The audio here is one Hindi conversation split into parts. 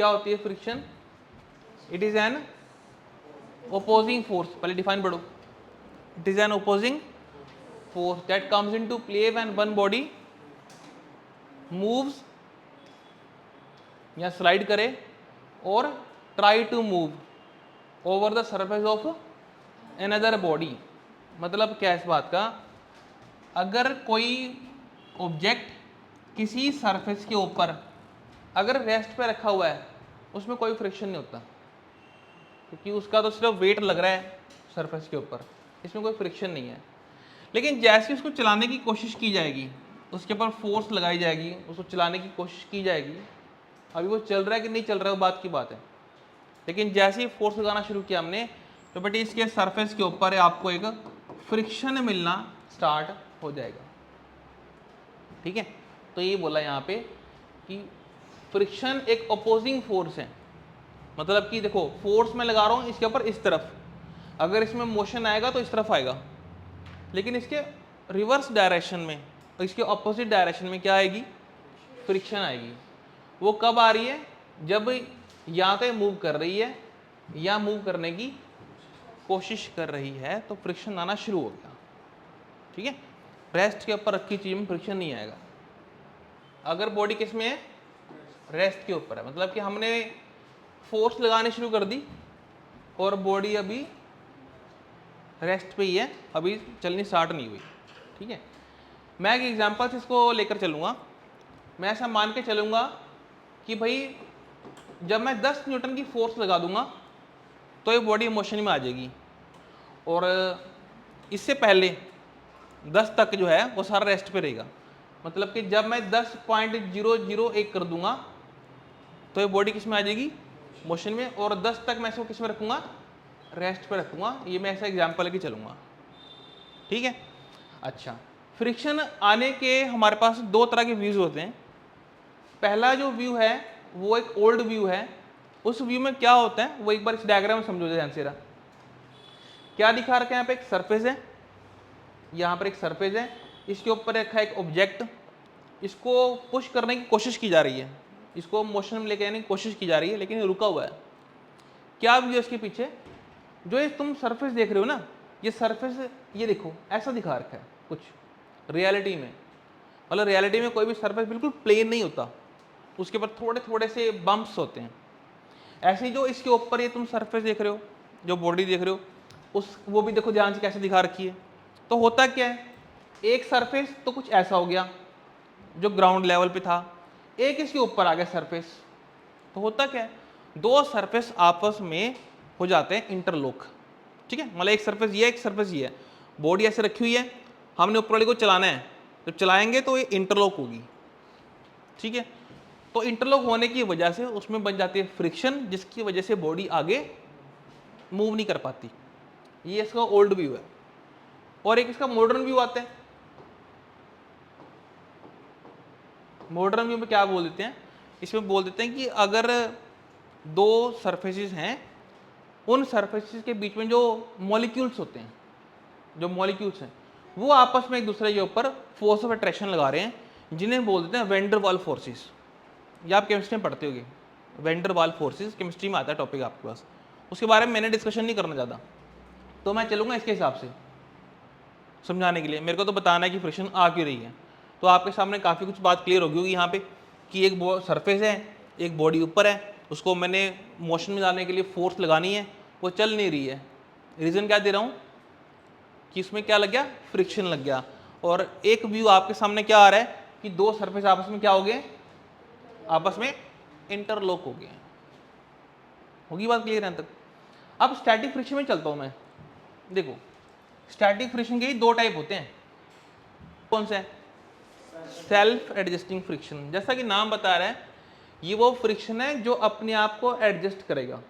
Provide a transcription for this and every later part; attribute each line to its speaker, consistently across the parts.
Speaker 1: क्या होती है friction? It is an opposing force, पहले डिफाइन पढ़ो। It is an opposing force that comes into play when one body moves या स्लाइड करे और try to move over the surface of another body। मतलब क्या है इस बात का? अगर कोई ऑब्जेक्ट किसी सरफेस के ऊपर अगर रेस्ट पे रखा हुआ है उसमें कोई फ्रिक्शन नहीं होता, क्योंकि उसका तो सिर्फ वेट लग रहा है सरफेस के ऊपर, इसमें कोई फ्रिक्शन नहीं है। लेकिन जैसे उसको चलाने की कोशिश की जाएगी, उसके ऊपर फोर्स लगाई जाएगी, उसको चलाने की कोशिश की जाएगी, अभी वो चल रहा है कि नहीं चल रहा है वो बात की बात है, लेकिन जैसे ही फोर्स लगाना शुरू किया हमने तो बेटे इसके सरफेस के ऊपर आपको एक फ्रिक्शन मिलना स्टार्ट हो जाएगा। ठीक है, तो ये बोला यहाँ पे कि फ्रिक्शन एक अपोजिंग फोर्स है। मतलब कि देखो फोर्स मैं लगा रहा हूँ इसके ऊपर इस तरफ, अगर इसमें मोशन आएगा तो इस तरफ आएगा, लेकिन इसके रिवर्स डायरेक्शन में, इसके ऑपोजिट डायरेक्शन में क्या आएगी? फ्रिक्शन आएगी। वो कब आ रही है? जब या तो मूव कर रही है या मूव करने की कोशिश कर रही है, तो फ्रिक्शन आना शुरू हो गया। ठीक है, रेस्ट के ऊपर रखी चीज में फ्रिक्शन नहीं आएगा। अगर बॉडी किस में है? रेस्ट के ऊपर है, मतलब कि हमने फोर्स लगाने शुरू कर दी और बॉडी अभी रेस्ट पे ही है, अभी चलनी स्टार्ट नहीं हुई। ठीक है, मैं एक एग्जांपल से इसको लेकर चलूँगा। मैं ऐसा मान के चलूँगा कि भाई जब मैं 10 न्यूटन की फोर्स लगा दूंगा तो ये बॉडी मोशन में आ जाएगी, और इससे पहले 10 तक जो है वो सारा रेस्ट पे रहेगा। मतलब कि जब मैं 10.001 कर दूंगा तो ये बॉडी किस में आ जाएगी? मोशन में, और 10 तक मैं इसको किस में रखूँगा? रेस्ट पे रखूँगा। ये मैं ऐसा एग्जाम्पल लेके चलूँगा। ठीक है, अच्छा, फ्रिक्शन आने के हमारे पास दो तरह के व्यूज होते हैं। पहला जो व्यू है वो एक ओल्ड व्यू है। उस व्यू में क्या होता है वो एक बार इस डायग्राम में समझो ध्यान से। क्या दिखा रखा है? यहाँ पे एक सरफेस है, यहाँ पर एक सरफेस है, इसके ऊपर रखा है एक ऑब्जेक्ट, इसको पुश करने की कोशिश की जा रही है, इसको मोशन में लेके आने की कोशिश की जा रही है, लेकिन ये रुका हुआ है। क्या व्यू है इसके पीछे? जो ये तुम सरफेस देख रहे हो ना, ये सरफेस, ये देखो ऐसा दिखा रखा है कुछ रियलिटी में। मतलब रियलिटी में कोई भी सरफेस बिल्कुल प्लेन नहीं होता, उसके ऊपर थोड़े थोड़े से बम्प्स होते हैं। ऐसे ही जो इसके ऊपर ये तुम सरफेस देख रहे हो, जो बॉडी देख रहे हो, उस वो भी देखो ध्यान से कैसे दिखा रखी है। तो होता क्या है, एक सरफेस तो कुछ ऐसा हो गया जो ग्राउंड लेवल पे था, एक इसके ऊपर आ गया सरफेस, तो होता क्या है, दो सरफेस आपस में हो जाते हैं इंटरलॉक। ठीक है, मतलब एक सरफेस ये है, एक सरफेस ये है, बॉडी ऐसे रखी हुई है, हमने ऊपर वाली को चलाना है, जब चलाएंगे तो ये इंटरलॉक होगी। ठीक है, तो इंटरलॉक होने की वजह से उसमें बन जाती है फ्रिक्शन, जिसकी वजह से बॉडी आगे मूव नहीं कर पाती। ये इसका ओल्ड व्यू है। और एक इसका मॉडर्न व्यू आता है। मॉडर्न व्यू में क्या बोल देते हैं? इसमें बोल देते हैं कि अगर दो सरफेसेस हैं, उन सरफेसेस के बीच में जो मॉलिक्यूल्स होते हैं, जो मॉलिक्यूल्स हैं वो आपस में एक दूसरे के ऊपर फोर्स ऑफ अट्रैक्शन लगा रहे हैं, जिन्हें बोल देते हैं वेंडर वाल फोर्सेस। ये आप केमिस्ट्री में पढ़ते होगे, वेंडर वाल फोर्सेस केमिस्ट्री में आता है टॉपिक आपके पास। उसके बारे में मैंने डिस्कशन नहीं करना ज़्यादा, तो मैं चलूँगा इसके हिसाब से समझाने के लिए। मेरे को तो बताना है कि फ्रिक्शन आ क्यों रही है, तो आपके सामने काफ़ी कुछ बात क्लियर होगी यहाँ पे कि एक सरफेस है, एक बॉडी ऊपर है, उसको मैंने मोशन में डालने के लिए फोर्स लगानी है, वो चल नहीं रही है। रीज़न क्या दे रहा हूँ कि इसमें क्या लग गया? फ्रिक्शन लग गया। और एक व्यू आपके सामने क्या आ रहा है कि दो सरफेस आपस में क्या हो गए? आपस में इंटरलॉक हो गए। होगी बात क्लियर है तक? अब स्टैटिक फ्रिक्शन में चलता हूं मैं। देखो स्टैटिक फ्रिक्शन के दो टाइप होते हैं। कौन से? Self adjusting friction. जैसा कि नाम बता रहा है, ये वो फ्रिक्शन है जो अपने आप को एडजस्ट करेगा,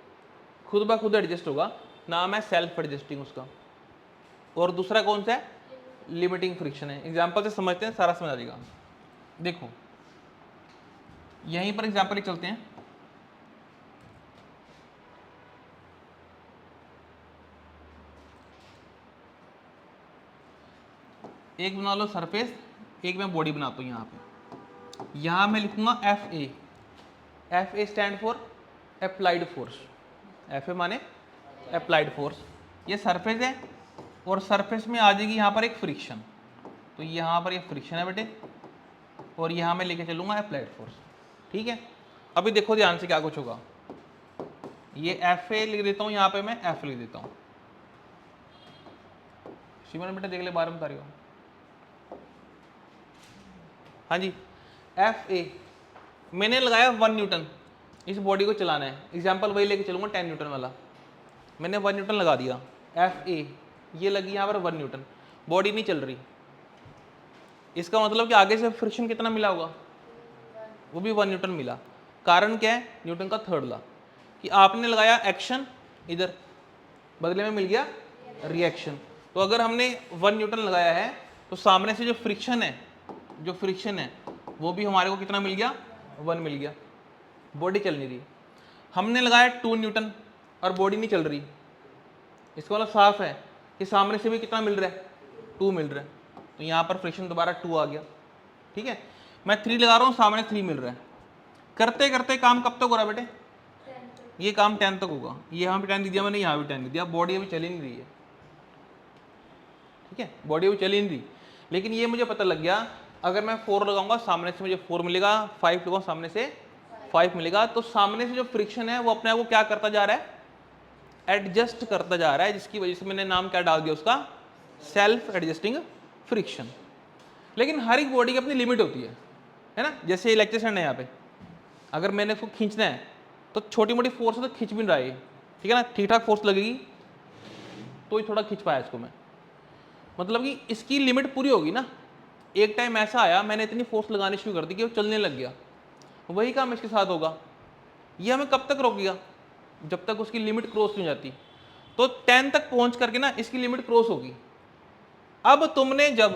Speaker 1: खुद ब खुद एडजस्ट होगा, नाम है सेल्फ एडजस्टिंग उसका। और दूसरा कौन सा है? लिमिटिंग फ्रिक्शन है। एग्जांपल से समझते हैं, सारा समझ आ जाएगा। देखो यहीं पर एग्जांपल ही चलते हैं। एक बना लो सरफेस, एक मैं बॉडी बनाता हूँ। यहाँ पे मैं लिखूंगा F A. F A stand for applied force, F A माने अप्लाइड फोर्स। ये सरफेस है और सरफेस में आ जाएगी यहाँ पर एक फ्रिक्शन, तो यहाँ पर ये फ्रिक्शन है बेटे, और यहाँ मैं लेके चलूँगा अप्लाइड फोर्स। ठीक है, अभी देखो ध्यान से क्या कुछ होगा। ये एफ ए लिख देता हूँ, यहाँ पे मैं एफ लिख देता हूँ। शिवन बेटा देख ले, बार बता रही हो। हाँ जी, एफ ए मैंने लगाया 1 न्यूटन, इस बॉडी को चलाना है। एग्जाम्पल वही लेके चलूँगा 10 न्यूटन वाला। मैंने 1 न्यूटन लगा दिया, एफ ए ये लगी यहाँ पर 1 न्यूटन, बॉडी नहीं चल रही। इसका मतलब कि आगे से फ्रिक्शन कितना मिला होगा, वो भी 1 न्यूटन मिला। कारण क्या है, न्यूटन का थर्ड लॉ, कि आपने लगाया एक्शन इधर, बदले में मिल गया रिएक्शन। तो अगर हमने 1 न्यूटन लगाया है तो सामने से जो फ्रिक्शन है वो भी हमारे को कितना मिल गया, 1 मिल गया। बॉडी चल नहीं रही। हमने लगाया 2 न्यूटन और बॉडी नहीं चल रही, इसका मतलब साफ है कि सामने से भी कितना मिल रहा है, 2 मिल रहा है। तो यहाँ पर फ्रिक्शन दोबारा 2 आ गया। ठीक है, मैं 3 लगा रहा हूँ, सामने 3 मिल रहा है। करते करते काम कब तक हो रहा है बेटे, ये काम 10 तक होगा। ये यहाँ भी 10 दे दिया मैंने, यहाँ भी 10 दे दिया, बॉडी अभी चल ही नहीं रही है। ठीक है, बॉडी अभी चल ही नहीं रही, लेकिन ये मुझे पता लग गया अगर मैं 4 लगाऊंगा सामने से मुझे 4 मिलेगा, 5 लगाऊंगा सामने से 5 मिलेगा। तो सामने से जो फ्रिक्शन है वो अपने आप को क्या करता जा रहा है, एडजस्ट करता जा रहा है, जिसकी वजह से मैंने नाम क्या डाल दिया उसका, सेल्फ एडजस्टिंग फ्रिक्शन। लेकिन हर एक बॉडी की अपनी लिमिट होती है ना। जैसे इलेक्ट्रिशियन है यहाँ पे, अगर मैंने इसको खींचना है तो छोटी मोटी फोर्स है तो खींच भी नहीं रहा है, ठीक है ना, ठीक ठाक फोर्स लगेगी तो ही थोड़ा खींच पाया इसको मैं। मतलब कि इसकी लिमिट पूरी होगी ना। एक टाइम ऐसा आया मैंने इतनी फोर्स लगानी शुरू कर दी कि वो चलने लग गया, वही काम इसके साथ होगा। ये हमें कब तक रोकेगा, जब तक उसकी लिमिट क्रॉस नहीं हो जाती। तो 10 तक पहुंच करके ना इसकी लिमिट क्रॉस होगी। अब तुमने जब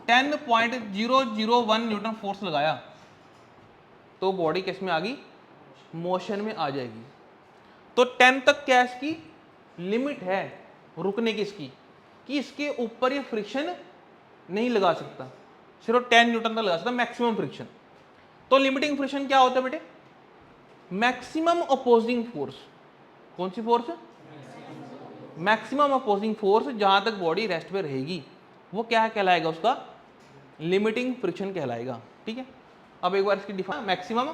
Speaker 1: 10.001 न्यूटन फोर्स लगाया तो बॉडी किस में आ गई, मोशन में आ जाएगी। तो 10 तक क्या इसकी लिमिट है रुकने की इसकी, कि इसके ऊपर ये फ्रिक्शन नहीं लगा सकता, सिर्फ 10 न्यूटन तक लगा सकता मैक्सिमम फ्रिक्शन। तो लिमिटिंग फ्रिक्शन क्या होता है बेटे, मैक्सिमम अपोजिंग फोर्स। कौन सी फोर्स, मैक्सिमम अपोजिंग फोर्स। जहां तक बॉडी रेस्ट पे रहेगी वो क्या कहलाएगा, उसका लिमिटिंग फ्रिक्शन कहलाएगा। ठीक है, अब एक बार इसकी define, maximum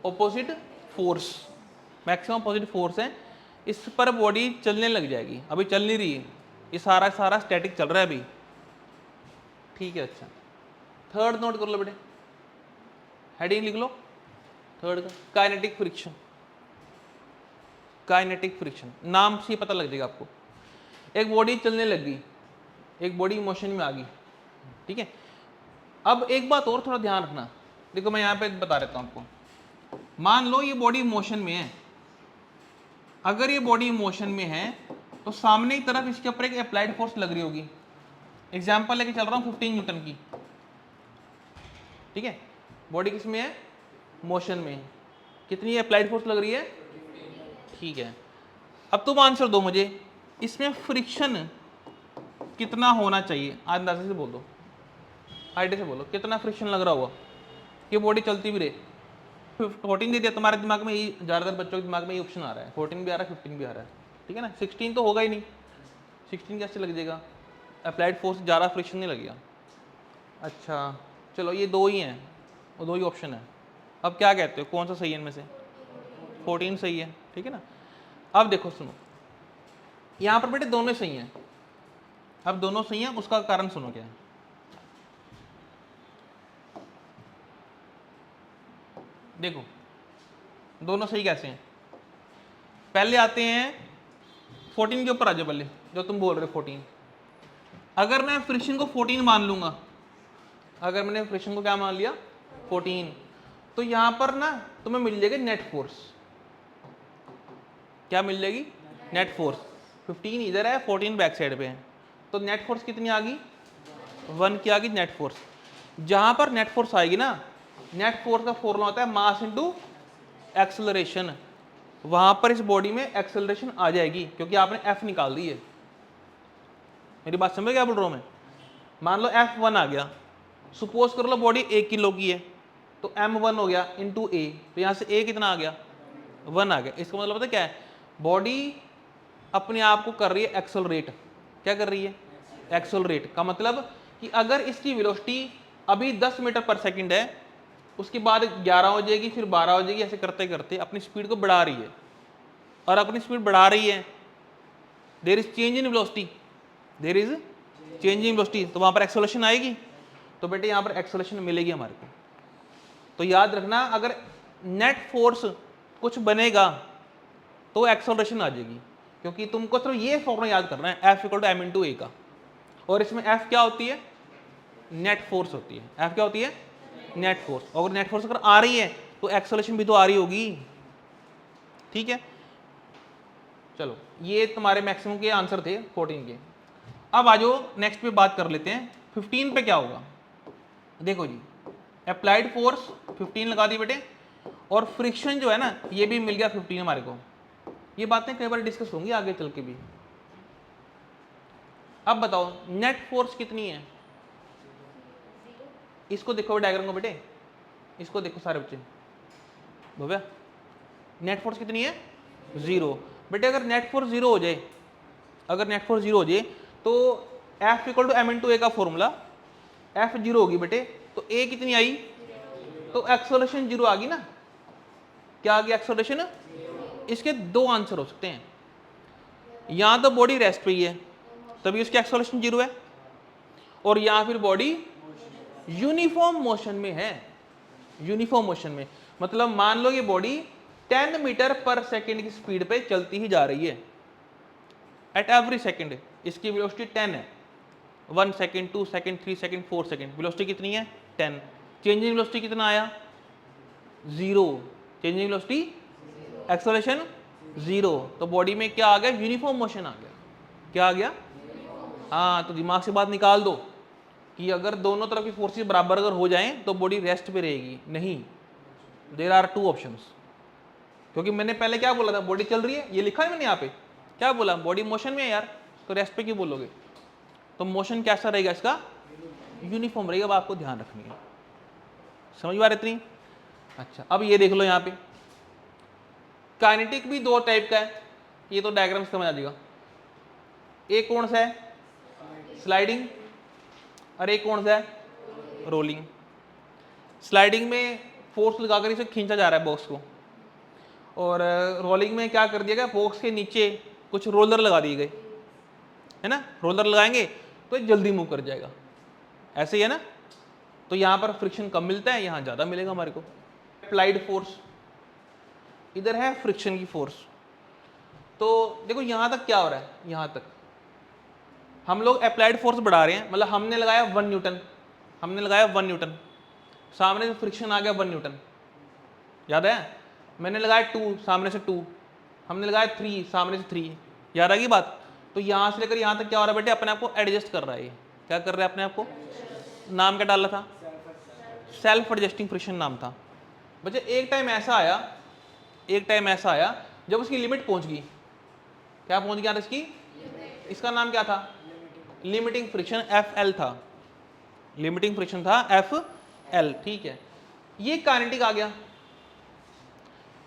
Speaker 1: opposite force, maximum opposite force है, इस पर बॉडी चलने लग जाएगी। अभी चल नहीं रही है, ये सारा स्टैटिक चल रहा है अभी। ठीक है, अच्छा थर्ड नोट कर लो बेटे, हेडिंग लिख लो थर्ड का, काइनेटिक फ्रिक्शन। काइनेटिक फ्रिक्शन नाम से ही पता लग जाएगा आपको। एक बॉडी चलने लग गई, एक बॉडी मोशन में आ गई। ठीक है, अब एक बात और थोड़ा ध्यान रखना, देखो मैं यहाँ पे बता देता हूँ आपको। मान लो ये बॉडी मोशन में है, अगर ये बॉडी मोशन में है तो सामने की तरफ इसके ऊपर एक अप्लाइड फोर्स लग रही होगी। एग्जाम्पल लेके चल रहा हूँ 15 न्यूटन की। ठीक है, बॉडी किस में है, मोशन में है, कितनी अप्लाइड फोर्स लग रही है, ठीक है। अब तुम आंसर दो मुझे, इसमें फ्रिक्शन कितना होना चाहिए, अंदाजे से बोल दो, आइडिया से बोलो कितना फ्रिक्शन लग रहा होगा कि बॉडी चलती भी रहे। 14 दे दिया, तुम्हारे दिमाग में ये, ज़्यादातर बच्चों के दिमाग में ये ऑप्शन आ रहा है, 14 भी आ रहा है 15 भी आ रहा है। ठीक है ना, 16 तो होगा ही नहीं, 16 कैसे लग जाएगा, अप्लाइड फोर्स ज़्यादा फ्रिक्शन नहीं लगेगा। अच्छा चलो ये दो ही हैं, वो दो ही ऑप्शन है। अब क्या कहते हो कौन सा सही है इनमें से, 14 सही है। ठीक है ना, अब देखो सुनो, यहाँ पर बेटे दोनों सही हैं। अब दोनों सही हैं, उसका कारण सुनो क्या है। देखो दोनों सही कैसे हैं, पहले आते हैं 14 के ऊपर आ जाओ, पहले जो तुम बोल रहे हो 14। अगर मैं फ्रिक्शन को 14 मान लूंगा, अगर मैंने फ्रिक्शन को क्या मान लिया 14, तो यहां पर ना तुम्हें मिल जाएगी नेट फोर्स। क्या मिल जाएगी, नेट फोर्स। 15 इधर है, 14 बैक साइड पे है, तो नेट फोर्स कितनी आ गई, 1 की आ गई नेट फोर्स। जहां पर नेट फोर्स आएगी ना, नेट फोर्स का फॉर्मूला होता है मास इनटू एक्सेलरेशन। वहां पर इस बॉडी में एक्सेलरेशन आ जाएगी क्योंकि आपने एफ निकाल दी है। मेरी बात समझ क्या बोल रहा हूं मैं। मान लो F1 आ गया, सपोज कर लो बॉडी 1 किलो की है, तो m1 हो गया इंटू ए, तो यहाँ से a कितना आ गया 1 आ गया। इसका मतलब पता क्या है, बॉडी अपने आप को कर रही है एक्सेलरेट। क्या कर रही है? एक्सेलरेट। का मतलब कि अगर इसकी वेलोसिटी अभी 10 मीटर पर सेकंड है, उसके बाद 11 हो जाएगी, फिर 12 हो जाएगी, ऐसे करते करते अपनी स्पीड को बढ़ा रही है, और अपनी स्पीड बढ़ा रही है, there is change in velocity, there is change in velocity, तो वहां पर एक्सेलरेशन आएगी। तो बेटे यहां पर एक्सेलरेशन मिलेगी हमारे को। तो याद रखना, अगर नेट फोर्स कुछ बनेगा तो एक्सेलरेशन आ जाएगी, क्योंकि तुमको सिर्फ ये फॉर्मूला याद करना है, F equal to M into A का। और इसमें F क्या होती है? नेट फोर्स होती है। F क्या होती है? Net force. और नेट फोर्स अगर आ रही है तो एक्सेलरेशन भी तो आ रही होगी। ठीक है, चलो ये तुम्हारे मैक्सिमम के आंसर थे 14 के। अब आ जाओ नेक्स्ट पे बात कर लेते हैं, 15 पे क्या होगा। देखो जी, अप्लाइड फोर्स 15 लगा दी बेटे, और फ्रिक्शन जो है ना ये भी मिल गया 15 हमारे को। ये बातें कई बार डिस्कस होंगी आगे चल के भी। अब बताओ नेट फोर्स कितनी है? इसको देखो डायग्राम को बेटे, इसको देखो सारे बच्चे, भव्या नेट फोर्स कितनी है? 0। बेटे अगर नेट फोर्स 0 हो जाए, अगर नेट फोर्स 0 हो जाए तो F equal to M into A का फॉर्मूला, F 0 होगी बेटे, तो A कितनी आई? तो एक्सेलरेशन 0 आ गई ना। क्या आ गया? एक्सेलरेशन। इसके दो आंसर हो सकते हैं, या तो बॉडी रेस्ट पे ही है तभी उसकी एक्सेलरेशन 0 है, और या फिर बॉडी यूनिफॉर्म मोशन में है। यूनिफॉर्म मोशन में मतलब मान लो ये बॉडी 10 मीटर पर सेकंड की स्पीड पे चलती ही जा रही है, एट एवरी सेकंड इसकी वेलोसिटी 10 है। 1 second, 2 second, 3 second, 4 second, velocity कितनी है? 10। चेंजिंग वेलोसिटी कितना आया? 0। Changing velocity, acceleration 0। तो बॉडी में क्या आ गया? यूनिफॉर्म मोशन आ गया। क्या आ गया? हाँ, तो दिमाग से बात निकाल दो कि अगर दोनों तरफ की फोर्सेस बराबर अगर हो जाएं तो बॉडी रेस्ट पे रहेगी। नहीं, देयर आर 2 ऑप्शंस। क्योंकि मैंने पहले क्या बोला था, बॉडी चल रही है, ये लिखा है मैंने यहाँ पे, क्या बोला? बॉडी मोशन में है यार, तो रेस्ट पे क्यों बोलोगे? तो मोशन कैसा रहेगा इसका? यूनिफॉर्म रहेगा। अब आपको ध्यान रखनी है, समझ में आ रही इतनी? अच्छा, अब ये देख लो यहाँ पे काइनेटिक भी 2 टाइप का है, ये तो डायग्राम समझ आ जाएगा। एक कौन सा है? स्लाइडिंग, और एक कौन सा है? रोलिंग। स्लाइडिंग में फोर्स लगाकर इसे खींचा जा रहा है बॉक्स को, और रोलिंग में क्या कर दिया गया? बॉक्स के नीचे कुछ रोलर लगा दिए गए, है ना। रोलर लगाएंगे तो ये जल्दी मूव कर जाएगा, ऐसे ही है ना। तो यहाँ पर फ्रिक्शन कम मिलता है, यहाँ ज़्यादा मिलेगा हमारे को। अप्लाइड फोर्स, इधर है फ्रिक्शन की फोर्स। तो देखो यहाँ तक क्या हो रहा है, यहाँ तक हम लोग अप्लाइड फोर्स बढ़ा रहे हैं, मतलब हमने लगाया 1 न्यूटन, हमने लगाया 1 न्यूटन, सामने से फ्रिक्शन आ गया 1 न्यूटन, याद है। मैंने लगाया 2, सामने से 2, हमने लगाया 3, सामने से 3, याद आ गई बात। तो यहाँ से लेकर यहाँ तक क्या हो रहा है बेटे? अपने आप को एडजस्ट कर रहा है। ये क्या कर रहा है? अपने आप को, नाम क्या डाला था? सेल्फ एडजस्टिंग फ्रिक्शन नाम था। बच्चे एक टाइम ऐसा आया, एक टाइम ऐसा आया जब उसकी लिमिट पहुंच गई। क्या पहुंच गया था इसकी? इसका नाम क्या था? लिमिटिंग फ्रिक्शन, FL था। लिमिटिंग फ्रिक्शन था FL, ठीक है। ये काइनेटिक आ गया।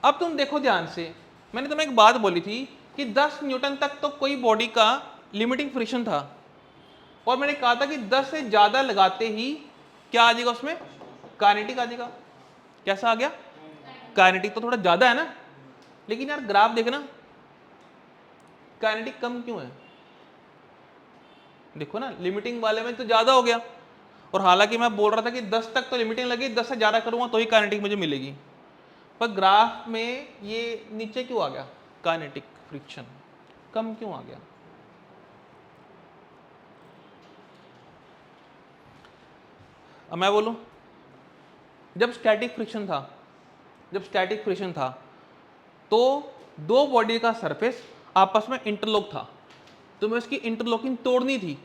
Speaker 1: अब तुम देखो ध्यान से, मैंने तुम्हें एक बात बोली थी कि 10 न्यूटन तक तो कोई बॉडी का लिमिटिंग फ्रिक्शन था, और मैंने कहा था कि 10 से ज्यादा लगाते ही क्या आ जाएगा उसमें? काइनेटिक आ जाएगा। कैसा आ गया? काइनेटिक। तो थोड़ा ज्यादा है ना, लेकिन यार ग्राफ देखना, काइनेटिक कम क्यों है? देखो ना, लिमिटिंग वाले में तो ज्यादा हो गया, और हालांकि मैं बोल रहा था कि 10 तक तो लिमिटिंग लगी, 10 से ज्यादा करूंगा तो ही काइनेटिक मुझे मिलेगी, पर ग्राफ में ये नीचे क्यों आ गया? काइनेटिक फ्रिक्शन कम क्यों आ गया? अब मैं बोलूं, जब स्टैटिक फ्रिक्शन था, जब स्टैटिक फ्रिक्शन था तो दो बॉडी का सरफेस आपस में इंटरलॉक था, तो मैं उसकी इंटरलॉकिंग तोड़नी थी,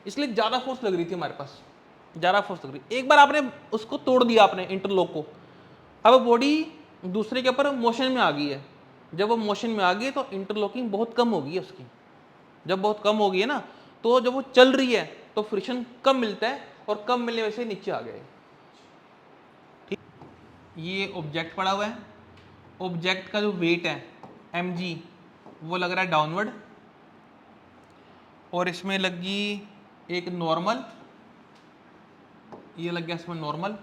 Speaker 1: इसलिए ज्यादा फोर्स लग रही थी हमारे पास, ज्यादा फोर्स लग रही। एक बार आपने उसको तोड़ दिया, आपने इंटरलॉक को, अब बॉडी दूसरे के ऊपर मोशन में आ गई है। जब वो मोशन में आ गई तो इंटरलॉकिंग बहुत कम हो गई है उसकी। जब बहुत कम हो गई है ना, तो जब वो चल रही है तो फ्रिक्शन कम मिलता है, और कम मिलने वजह से नीचे आ गए। ठीक, ये ऑब्जेक्ट पड़ा हुआ है, ऑब्जेक्ट का जो वेट है mg वो लग रहा है डाउनवर्ड, और इसमें लगी एक नॉर्मल, ये लग गया इसमें नॉर्मल,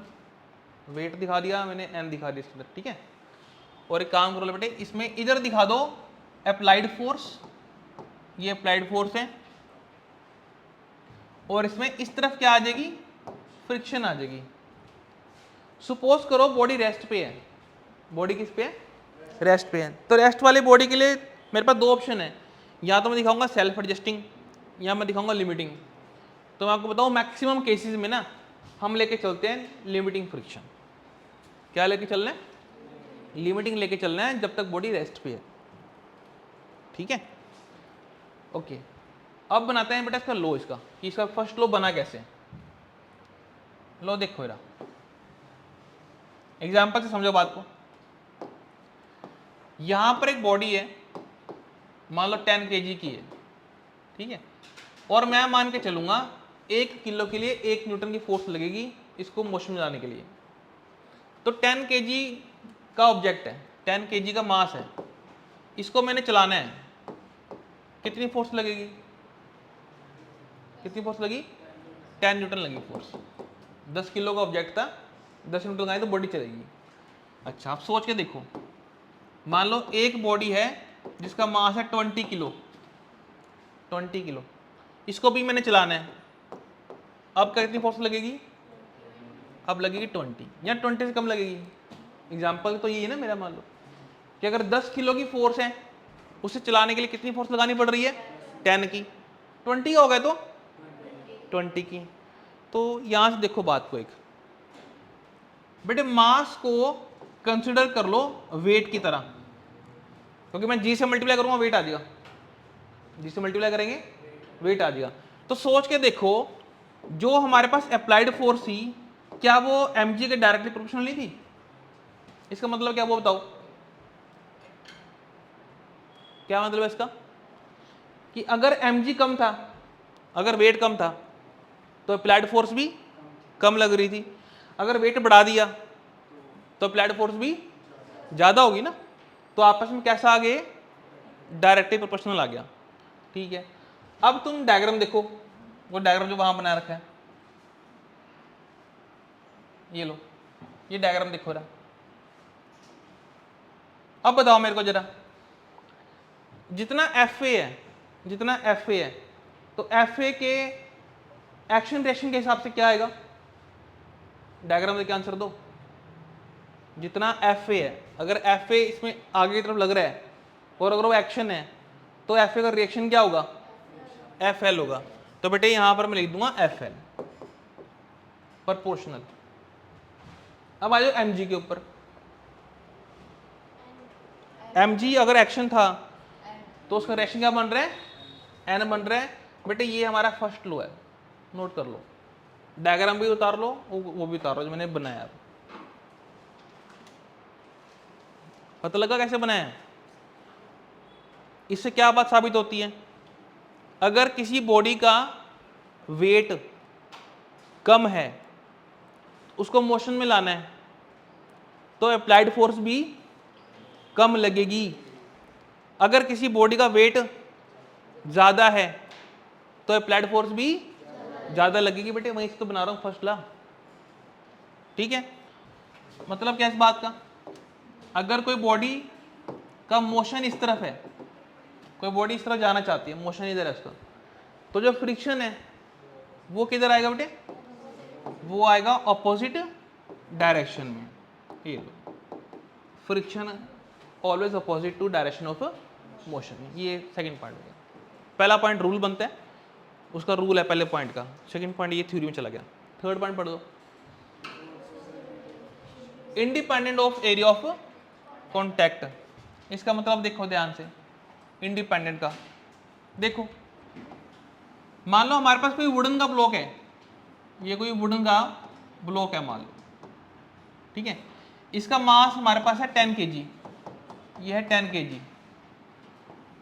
Speaker 1: वेट दिखा दिया मैंने, n दिखा दिया इसके अंदर, ठीक है। और एक काम करो बेटे, इसमें इधर दिखा दो अप्लाइड फोर्स, ये अप्लाइड फोर्स है, और इसमें इस तरफ क्या आ जाएगी, फ्रिक्शन आ जाएगी। सपोज करो बॉडी रेस्ट पे है, बॉडी किस पे है, रेस्ट पे है, तो रेस्ट वाली बॉडी के लिए मेरे पास दो ऑप्शन है, या तो मैं दिखाऊंगा सेल्फ एडजस्टिंग या मैं दिखाऊंगा लिमिटिंग। तो मैं आपको बताऊं मैक्सिमम केसेस में ना हम लेके चलते हैं लिमिटिंग फ्रिक्शन। क्या लेके चलना है, लिमिटिंग लेके चलना है जब तक बॉडी रेस्ट पे है, ठीक है। ओके, अब बनाते हैं बेटा इसका लो, इसका कि इसका फर्स्ट लो बना कैसे। लो देखो मेरा एग्जाम्पल से समझो बात को। यहां पर एक बॉडी है, मान लो 10 kg की है, ठीक है, और मैं मान के चलूंगा 1 किलो के लिए 1 न्यूटन की फोर्स लगेगी इसको मोशन में लाने के लिए। तो 10 kg का ऑब्जेक्ट है, 10 kg का मास है, इसको मैंने चलाना है, कितनी फोर्स लगेगी, कितनी फोर्स लगी, 10 न्यूटन लगी फोर्स। 10 किलो का ऑब्जेक्ट था, 10 न्यूटन लगाए तो बॉडी चलेगी। अच्छा आप सोच के देखो, मान लो एक बॉडी है जिसका मास है 20 किलो, 20 किलो, इसको भी मैंने चलाना है, अब कितनी फोर्स लगेगी, अब लगेगी 20 या 20 से कम लगेगी। एग्जाम्पल तो ये है ना मेरा, मान लो कि अगर 10 किलो की फोर्स है उसे चलाने के लिए कितनी फोर्स लगानी पड़ रही है, 10 की, 20 का हो गया तो 20 की। तो यहां से देखो बात को, एक बेटे मास को कंसिडर कर लो वेट की तरह, क्योंकि मैं जी से मल्टीप्लाई करूंगा वेट आ जाएगा, जी से मल्टीप्लाई करेंगे वेट आ जाएगा। तो सोच के देखो जो हमारे पास अप्लाइड फोर्स थी क्या वो mg के डायरेक्टली प्रोपोर्शनल नहीं थी। इसका मतलब क्या वो बताओ, क्या मतलब है इसका, कि अगर mg कम था, अगर वेट कम था तो अप्लाइड फोर्स भी कम लग रही थी, अगर वेट बढ़ा दिया तो अप्लाइड फोर्स भी ज्यादा होगी ना। तो आपस में कैसा आ गए, डायरेक्टली प्रोपोर्शनल आ गया, ठीक है। अब तुम डायग्राम देखो, वो डायग्राम जो वहां बना रखा है, ये लो, ये डायग्राम देखो रहा। अब बताओ मेरे को जरा, जितना FA है, जितना FA है, तो FA के एक्शन रिएक्शन के हिसाब से क्या आएगा, डायग्राम देख के आंसर दो। जितना FA है, अगर FA इसमें आगे की तरफ लग रहा है और अगर वो एक्शन है तो FA का रिएक्शन क्या होगा, FL होगा। तो बेटे यहां पर मैं लिख दूंगा FL, प्रोपोर्शनल। अब आ जाओ mg के ऊपर, mg अगर एक्शन था तो उसका रिएक्शन क्या बन रहा है, n बन रहा है। बेटे ये हमारा फर्स्ट लो है, नोट कर लो, डायग्राम भी उतार लो, वो भी उतारो जो मैंने बनाया। पता लगा कैसे बनाया, इससे क्या बात साबित होती है, अगर किसी बॉडी का वेट कम है उसको मोशन में लाना है तो अप्लाइड फोर्स भी कम लगेगी। अगर किसी बॉडी का वेट ज्यादा है तो अप्लाइड फोर्स भी ज्यादा लगेगी। बेटे वहीं से तो बना रहा हूं फर्स्ट ला, ठीक है। मतलब क्या इस बात का, अगर कोई बॉडी का मोशन इस तरफ है, कोई बॉडी इस तरफ जाना चाहती है, मोशन इधर है उसका, तो जो फ्रिक्शन है वो किधर आएगा बेटे, वो आएगा ऑपोजिट डायरेक्शन में। ये लो, friction always opposite to direction of motion, ये सेकंड पॉइंट हो गया। पहला पॉइंट रूल बनता है, उसका रूल है पहले पॉइंट का, सेकंड पॉइंट ये थ्योरी में चला गया। थर्ड पॉइंट पढ़ दो, independent of area of contact. इसका मतलब देखो ध्यान से, इंडिपेंडेंट का देखो, मान लो हमारे पास कोई वुडन का ब्लॉक है, ये कोई वुडन का ब्लॉक है मान लो, ठीक है, इसका मास हमारे पास है 10 kg, ये है 10 kg,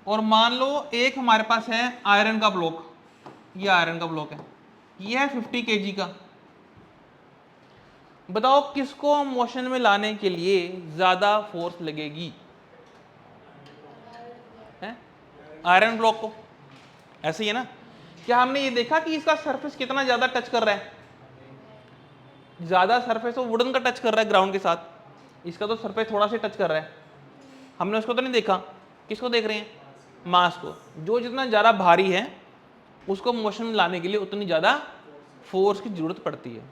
Speaker 1: और मान लो एक हमारे पास है आयरन का ब्लॉक, ये आयरन का ब्लॉक है, ये है 50 kg का। बताओ किसको मोशन में लाने के लिए ज्यादा फोर्स लगेगी? आयरन ब्लॉक को। ऐसे ही है ना? क्या हमने ये देखा कि इसका सरफेस कितना ज्यादा टच कर रहा है? ज्यादा सरफेस वो वुडन का टच कर रहा है ग्राउंड के साथ, इसका तो सरफेस थोड़ा सा टच कर रहा है। हमने उसको तो नहीं देखा, किसको देख रहे हैं? मास को। जो जितना ज्यादा भारी है उसको मोशन में लाने के लिए उतनी ज्यादा फोर्स की जरूरत पड़ती है।